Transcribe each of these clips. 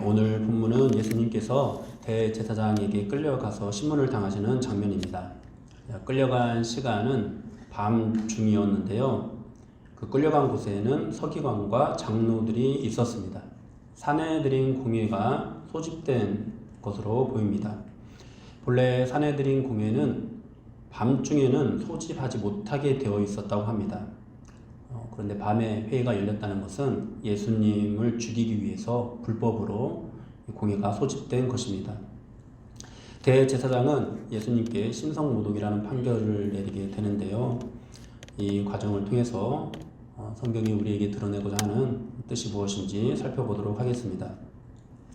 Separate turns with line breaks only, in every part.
오늘 본문은 예수님께서 대제사장에게 끌려가서 신문을 당하시는 장면입니다. 끌려간 시간은 밤중이었는데요. 그 끌려간 곳에는 서기관과 장로들이 있었습니다. 사내들인 공회가 소집된 것으로 보입니다. 본래 사내들인 공회는 밤중에는 소집하지 못하게 되어 있었다고 합니다. 그런데 밤에 회의가 열렸다는 것은 예수님을 죽이기 위해서 불법으로 공회가 소집된 것입니다. 대제사장은 예수님께 신성모독이라는 판결을 내리게 되는데요. 이 과정을 통해서 성경이 우리에게 드러내고자 하는 뜻이 무엇인지 살펴보도록 하겠습니다.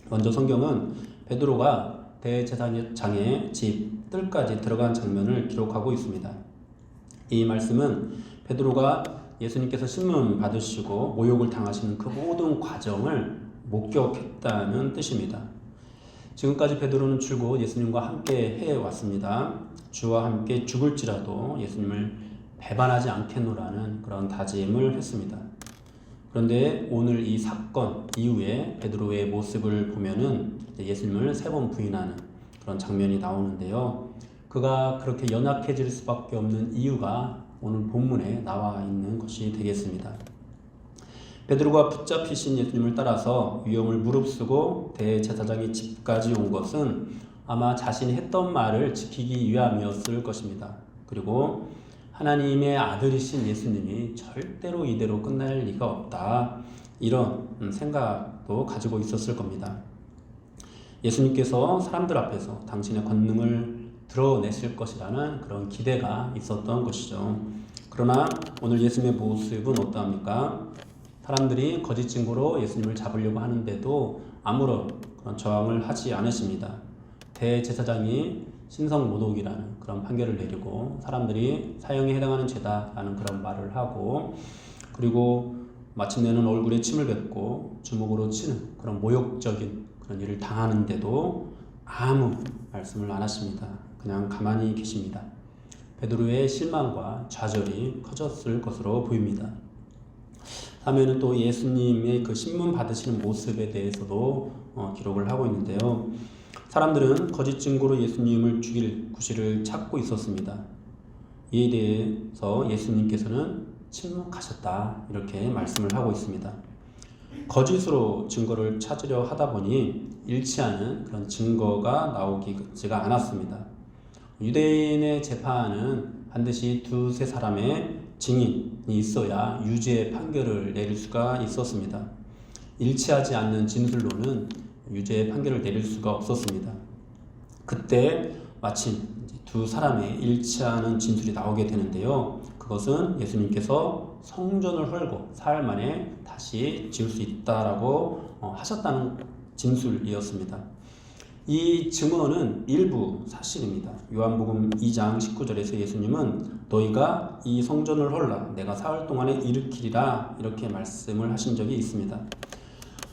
먼저 성경은 베드로가 대제사장의 집 뜰까지 들어간 장면을 기록하고 있습니다. 이 말씀은 베드로가 예수님께서 신문 받으시고 모욕을 당하시는 그 모든 과정을 목격했다는 뜻입니다. 지금까지 베드로는 줄곧 예수님과 함께 해왔습니다. 주와 함께 죽을지라도 예수님을 배반하지 않겠노라는 그런 다짐을 했습니다. 그런데 오늘 이 사건 이후에 베드로의 모습을 보면은 예수님을 3번 부인하는 그런 장면이 나오는데요. 그가 그렇게 연약해질 수밖에 없는 이유가 오늘 본문에 나와 있는 것이 되겠습니다. 베드로가 붙잡히신 예수님을 따라서 위험을 무릅쓰고 대제사장의 집까지 온 것은 아마 자신이 했던 말을 지키기 위함이었을 것입니다. 그리고 하나님의 아들이신 예수님이 절대로 이대로 끝날 리가 없다, 이런 생각도 가지고 있었을 겁니다. 예수님께서 사람들 앞에서 당신의 권능을 드러내실 것이라는 그런 기대가 있었던 것이죠. 그러나 오늘 예수님의 모습은 어떠합니까? 사람들이 거짓 증거로 예수님을 잡으려고 하는데도 아무런 그런 저항을 하지 않으십니다. 대제사장이 신성모독이라는 그런 판결을 내리고 사람들이 사형에 해당하는 죄다라는 그런 말을 하고, 그리고 마침내는 얼굴에 침을 뱉고 주먹으로 치는 그런 모욕적인 그런 일을 당하는데도 아무 말씀을 안 하십니다. 그냥 가만히 계십니다. 베드로의 실망과 좌절이 커졌을 것으로 보입니다. 다음에는 또 예수님의 그 신문 받으시는 모습에 대해서도 기록을 하고 있는데요. 사람들은 거짓 증거로 예수님을 죽일 구실을 찾고 있었습니다. 이에 대해서 예수님께서는 침묵하셨다, 이렇게 말씀을 하고 있습니다. 거짓으로 증거를 찾으려 하다 보니 일치하는 그런 증거가 나오지가 않았습니다. 유대인의 재판은 반드시 2-3 사람의 증인이 있어야 유죄 판결을 내릴 수가 있었습니다. 일치하지 않는 진술로는 유죄 판결을 내릴 수가 없었습니다. 그때 마침 2 사람의 일치하는 진술이 나오게 되는데요. 그것은 예수님께서 성전을 헐고 사흘 만에 다시 지을 수 있다라고 하셨다는 진술이었습니다. 이 증언은 일부 사실입니다. 요한복음 2장 19절에서 예수님은 너희가 이 성전을 헐라 내가 사흘 동안에 일으키리라, 이렇게 말씀을 하신 적이 있습니다.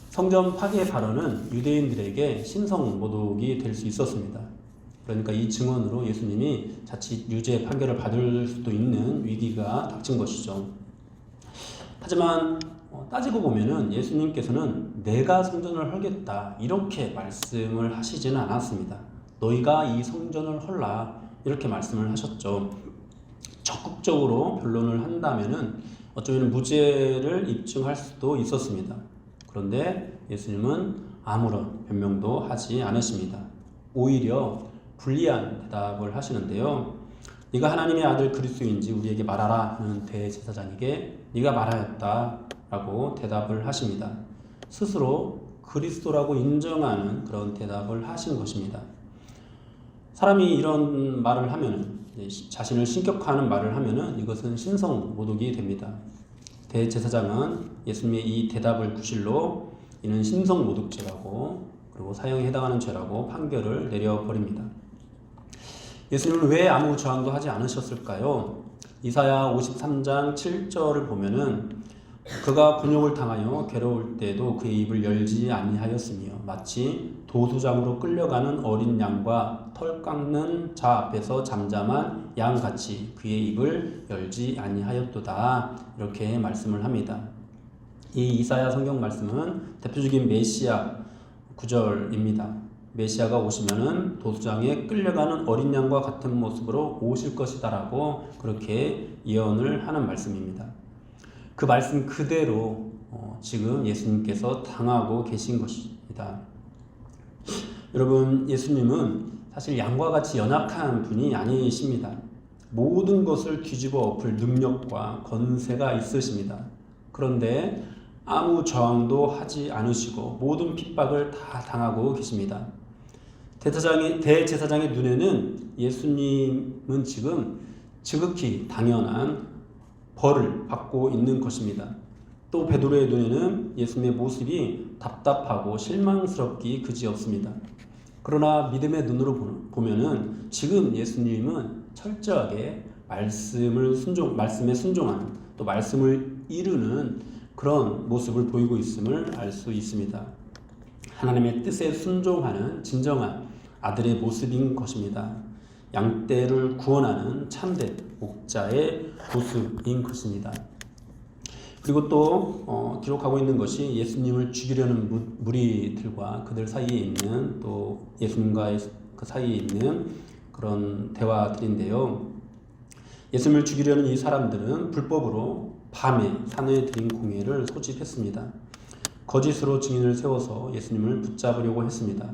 성전 파괴 발언은 유대인들에게 신성모독이 될 수 있었습니다. 그러니까 이 증언으로 예수님이 자칫 유죄 판결을 받을 수도 있는 위기가 닥친 것이죠. 하지만 따지고 보면은 예수님께서는 내가 성전을 헐겠다, 이렇게 말씀을 하시지는 않았습니다. 너희가 이 성전을 헐라, 이렇게 말씀을 하셨죠. 적극적으로 변론을 한다면은 어쩌면 무죄를 입증할 수도 있었습니다. 그런데 예수님은 아무런 변명도 하지 않으십니다. 오히려 불리한 대답을 하시는데요. 네가 하나님의 아들 그리스도인지 우리에게 말하라 하는 대제사장에게 네가 말하였다 라고 대답을 하십니다. 스스로 그리스도라고 인정하는 그런 대답을 하신 것입니다. 사람이 이런 말을 하면, 자신을 신격화하는 말을 하면 이것은 신성모독이 됩니다. 대제사장은 예수님의 이 대답을 구실로 이는 신성모독죄라고, 그리고 사형에 해당하는 죄라고 판결을 내려버립니다. 예수님은 왜 아무 저항도 하지 않으셨을까요? 이사야 53장 7절을 보면은 그가 곤욕을 당하여 괴로울 때도 그의 입을 열지 아니하였으며 마치 도수장으로 끌려가는 어린 양과 털 깎는 자 앞에서 잠잠한 양같이 그의 입을 열지 아니하였도다, 이렇게 말씀을 합니다. 이 이사야 성경 말씀은 대표적인 메시아 9절입니다. 메시아가 오시면은 도수장에 끌려가는 어린 양과 같은 모습으로 오실 것이다라고 그렇게 예언을 하는 말씀입니다. 그 말씀 그대로 지금 예수님께서 당하고 계신 것입니다. 여러분, 예수님은 사실 양과 같이 연약한 분이 아니십니다. 모든 것을 뒤집어 엎을 능력과 권세가 있으십니다. 그런데 아무 저항도 하지 않으시고 모든 핍박을 다 당하고 계십니다. 대제사장의 눈에는 예수님은 지금 지극히 당연한 벌을 받고 있는 것입니다. 또 베드로의 눈에는 예수님의 모습이 답답하고 실망스럽기 그지없습니다. 그러나 믿음의 눈으로 보면은 지금 예수님은 철저하게 말씀에 순종하는, 또 말씀을 이루는 그런 모습을 보이고 있음을 알 수 있습니다. 하나님의 뜻에 순종하는 진정한 아들의 모습인 것입니다. 양떼를 구원하는 참된 목자의 모습인 것입니다. 그리고 또 기록하고 있는 것이 예수님을 죽이려는 무리들과 그들 사이에 있는, 또 예수님과의 그 사이에 있는 그런 대화들인데요. 예수님을 죽이려는 이 사람들은 불법으로 밤에 산에 들인 공회를 소집했습니다. 거짓으로 증인을 세워서 예수님을 붙잡으려고 했습니다.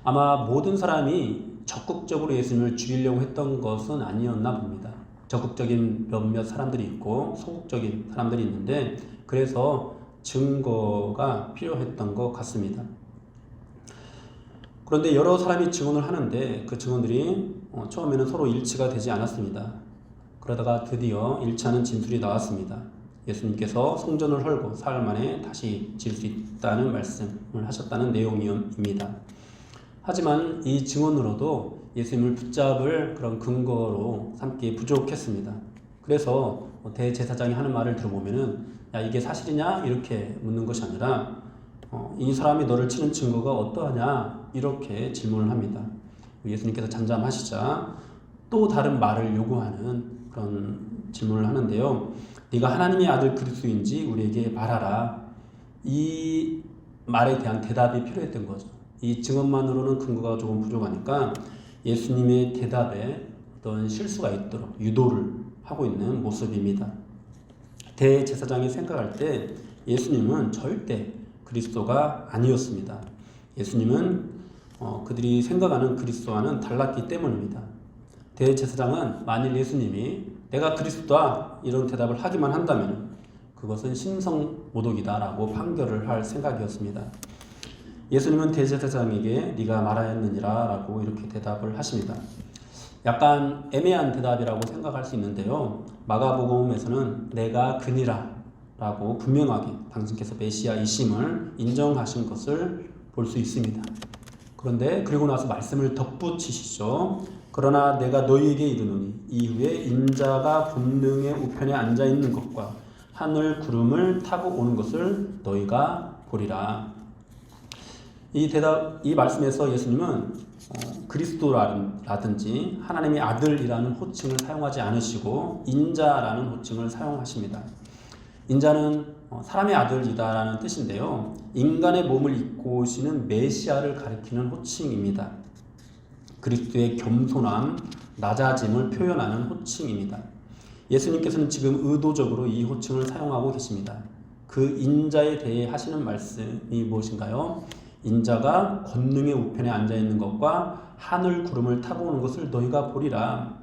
아마 모든 사람이 적극적으로 예수님을 죽이려고 했던 것은 아니었나 봅니다. 적극적인 몇몇 사람들이 있고 소극적인 사람들이 있는데, 그래서 증거가 필요했던 것 같습니다. 그런데 여러 사람이 증언을 하는데 그 증언들이 처음에는 서로 일치가 되지 않았습니다. 그러다가 드디어 일치하는 진술이 나왔습니다. 예수님께서 성전을 헐고 사흘 만에 다시 지을 수 있다는 말씀을 하셨다는 내용입니다. 하지만 이 증언으로도 예수님을 붙잡을 그런 근거로 삼기 부족했습니다. 그래서 대제사장이 하는 말을 들어보면은, 야, 이게 사실이냐? 이렇게 묻는 것이 아니라 이 사람이 너를 치는 증거가 어떠하냐? 이렇게 질문을 합니다. 예수님께서 잠잠하시자 또 다른 말을 요구하는 그런 질문을 하는데요. 네가 하나님의 아들 그리스도인지 우리에게 말하라. 이 말에 대한 대답이 필요했던 거죠. 이 증언만으로는 근거가 조금 부족하니까 예수님의 대답에 어떤 실수가 있도록 유도를 하고 있는 모습입니다. 대제사장이 생각할 때 예수님은 절대 그리스도가 아니었습니다. 예수님은 그들이 생각하는 그리스도와는 달랐기 때문입니다. 대제사장은 만일 예수님이 내가 그리스도다 이런 대답을 하기만 한다면 그것은 신성모독이다라고 판결을 할 생각이었습니다. 예수님은 대제사장에게 네가 말하였느니라 라고 이렇게 대답을 하십니다. 약간 애매한 대답이라고 생각할 수 있는데요. 마가복음에서는 내가 그니라 라고 분명하게 당신께서 메시아이심을 인정하신 것을 볼 수 있습니다. 그런데 그리고 나서 말씀을 덧붙이시죠. 그러나 내가 너희에게 이르노니 이후에 인자가 권능의 우편에 앉아 있는 것과 하늘 구름을 타고 오는 것을 너희가 보리라. 이 말씀에서 예수님은 그리스도라든지 하나님의 아들이라는 호칭을 사용하지 않으시고 인자라는 호칭을 사용하십니다. 인자는 사람의 아들이다라는 뜻인데요. 인간의 몸을 입고 오시는 메시아를 가리키는 호칭입니다. 그리스도의 겸손함, 낮아짐을 표현하는 호칭입니다. 예수님께서는 지금 의도적으로 이 호칭을 사용하고 계십니다. 그 인자에 대해 하시는 말씀이 무엇인가요? 인자가 권능의 우편에 앉아있는 것과 하늘 구름을 타고 오는 것을 너희가 보리라.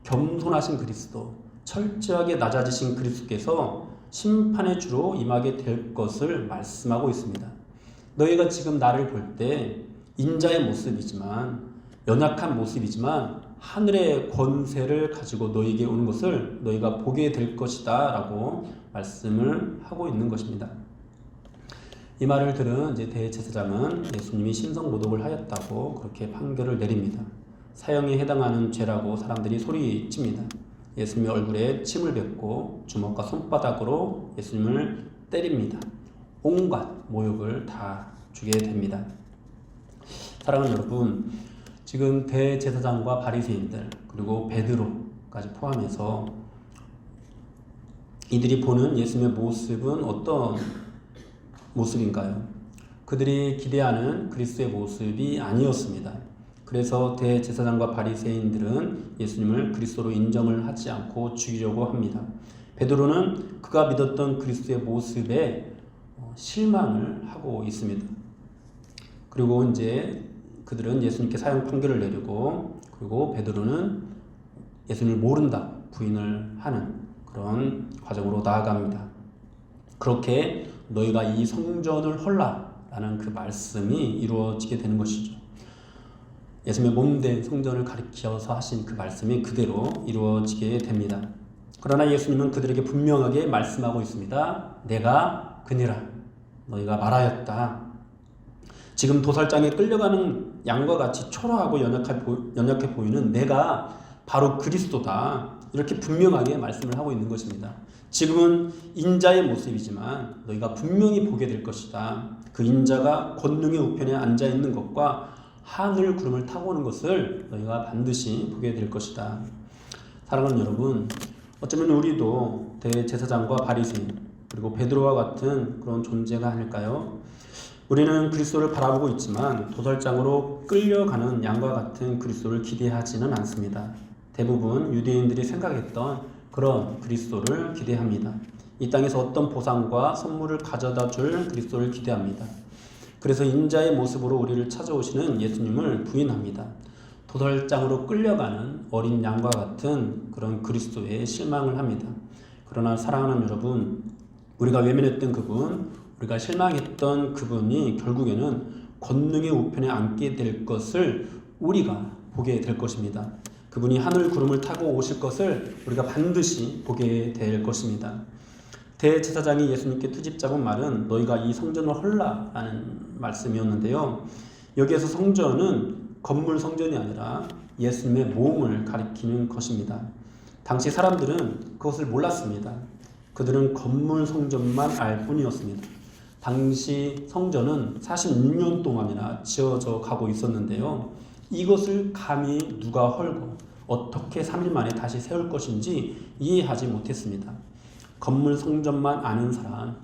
겸손하신 그리스도, 철저하게 낮아지신 그리스도께서 심판의 주로 임하게 될 것을 말씀하고 있습니다. 너희가 지금 나를 볼 때 인자의 모습이지만, 연약한 모습이지만 하늘의 권세를 가지고 너희에게 오는 것을 너희가 보게 될 것이다 라고 말씀을 하고 있는 것입니다. 이 말을 들은 이제 대제사장은 예수님이 신성모독을 하였다고 그렇게 판결을 내립니다. 사형에 해당하는 죄라고 사람들이 소리칩니다. 예수님의 얼굴에 침을 뱉고 주먹과 손바닥으로 예수님을 때립니다. 온갖 모욕을 다 주게 됩니다. 사랑하는 여러분, 지금 대제사장과 바리새인들 그리고 베드로까지 포함해서 이들이 보는 예수님의 모습은 어떤 모습인가요? 그들이 기대하는 그리스도의 모습이 아니었습니다. 그래서 대제사장과 바리새인들은 예수님을 그리스도로 인정을 하지 않고 죽이려고 합니다. 베드로는 그가 믿었던 그리스도의 모습에 실망을 하고 있습니다. 그리고 이제 그들은 예수님께 사형 판결을 내리고, 그리고 베드로는 예수님을 모른다 부인을 하는 그런 과정으로 나아갑니다. 그렇게 너희가 이 성전을 헐라라는 그 말씀이 이루어지게 되는 것이죠. 예수님의 몸된 성전을 가리켜서 하신 그 말씀이 그대로 이루어지게 됩니다. 그러나 예수님은 그들에게 분명하게 말씀하고 있습니다. 내가 그니라. 너희가 말하였다. 지금 도살장에 끌려가는 양과 같이 초라하고 연약해 보이는 내가 바로 그리스도다. 이렇게 분명하게 말씀을 하고 있는 것입니다. 지금은 인자의 모습이지만 너희가 분명히 보게 될 것이다. 그 인자가 권능의 우편에 앉아 있는 것과 하늘 구름을 타고 오는 것을 너희가 반드시 보게 될 것이다. 사랑하는 여러분, 어쩌면 우리도 대제사장과 바리새인 그리고 베드로와 같은 그런 존재가 아닐까요? 우리는 그리스도를 바라보고 있지만 도살장으로 끌려가는 양과 같은 그리스도를 기대하지는 않습니다. 대부분 유대인들이 생각했던 그런 그리스도를 기대합니다. 이 땅에서 어떤 보상과 선물을 가져다 줄 그리스도를 기대합니다. 그래서 인자의 모습으로 우리를 찾아오시는 예수님을 부인합니다. 도살장으로 끌려가는 어린 양과 같은 그런 그리스도에 실망을 합니다. 그러나 사랑하는 여러분, 우리가 외면했던 그분, 우리가 실망했던 그분이 결국에는 권능의 우편에 앉게 될 것을 우리가 보게 될 것입니다. 그분이 하늘 구름을 타고 오실 것을 우리가 반드시 보게 될 것입니다. 대제사장이 예수님께 트집 잡은 말은 너희가 이 성전을 헐라라는 말씀이었는데요. 여기에서 성전은 건물 성전이 아니라 예수님의 몸을 가리키는 것입니다. 당시 사람들은 그것을 몰랐습니다. 그들은 건물 성전만 알 뿐이었습니다. 당시 성전은 46년 동안이나 지어져 가고 있었는데요. 이것을 감히 누가 헐고 어떻게 3일 만에 다시 세울 것인지 이해하지 못했습니다. 건물 성전만 아는 사람,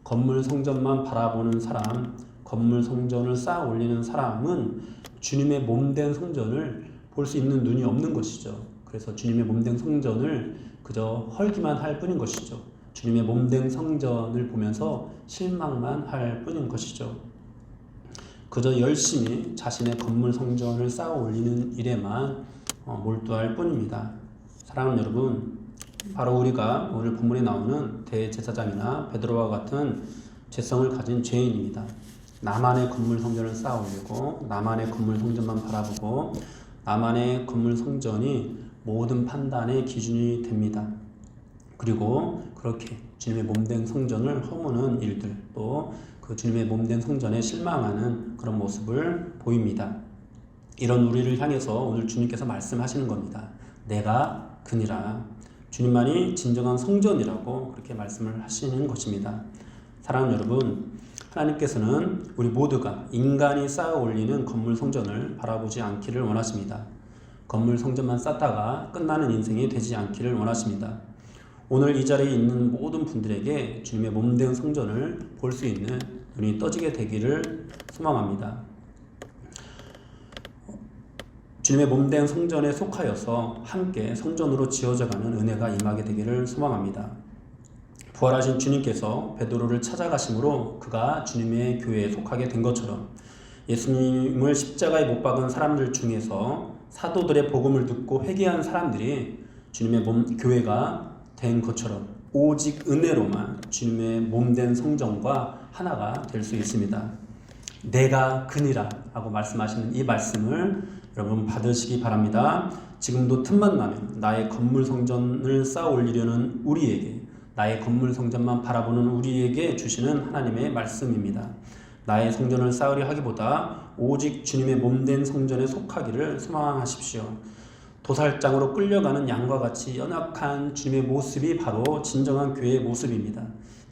건물 성전만 바라보는 사람, 건물 성전을 쌓아 올리는 사람은 주님의 몸된 성전을 볼 수 있는 눈이 없는 것이죠. 그래서 주님의 몸된 성전을 그저 헐기만 할 뿐인 것이죠. 주님의 몸된 성전을 보면서 실망만 할 뿐인 것이죠. 그저 열심히 자신의 건물 성전을 쌓아 올리는 일에만 몰두할 뿐입니다. 사랑하는 여러분, 바로 우리가 오늘 본문에 나오는 대제사장이나 베드로와 같은 죄성을 가진 죄인입니다. 나만의 건물 성전을 쌓아 올리고 나만의 건물 성전만 바라보고 나만의 건물 성전이 모든 판단의 기준이 됩니다. 그리고 그렇게 주님의 몸된 성전을 허무는 일들, 또 그 주님의 몸된 성전에 실망하는 그런 모습을 보입니다. 이런 우리를 향해서 오늘 주님께서 말씀하시는 겁니다. 내가 그니라. 주님만이 진정한 성전이라고 그렇게 말씀을 하시는 것입니다. 사랑하는 여러분, 하나님께서는 우리 모두가 인간이 쌓아 올리는 건물 성전을 바라보지 않기를 원하십니다. 건물 성전만 쌓다가 끝나는 인생이 되지 않기를 원하십니다. 오늘 이 자리에 있는 모든 분들에게 주님의 몸된 성전을 볼 수 있는 눈이 떠지게 되기를 소망합니다. 주님의 몸된 성전에 속하여서 함께 성전으로 지어져가는 은혜가 임하게 되기를 소망합니다. 부활하신 주님께서 베드로를 찾아가심으로 그가 주님의 교회에 속하게 된 것처럼 예수님을 십자가에 못 박은 사람들 중에서 사도들의 복음을 듣고 회개한 사람들이 주님의 교회가 된 것처럼 오직 은혜로만 주님의 몸된 성전과 하나가 될 수 있습니다. 내가 그니라 하고 말씀하시는 이 말씀을 여러분 받으시기 바랍니다. 지금도 틈만 나면 나의 건물 성전을 쌓아 올리려는 우리에게, 나의 건물 성전만 바라보는 우리에게 주시는 하나님의 말씀입니다. 나의 성전을 쌓으려 하기보다 오직 주님의 몸된 성전에 속하기를 소망하십시오. 도살장으로 끌려가는 양과 같이 연약한 주님의 모습이 바로 진정한 교회의 모습입니다.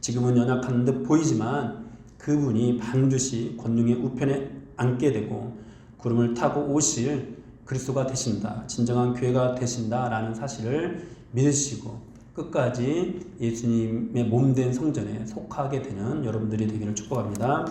지금은 연약한 듯 보이지만 그분이 반드시 권능의 우편에 앉게 되고 구름을 타고 오실 그리스도가 되신다, 진정한 교회가 되신다라는 사실을 믿으시고 끝까지 예수님의 몸된 성전에 속하게 되는 여러분들이 되기를 축복합니다.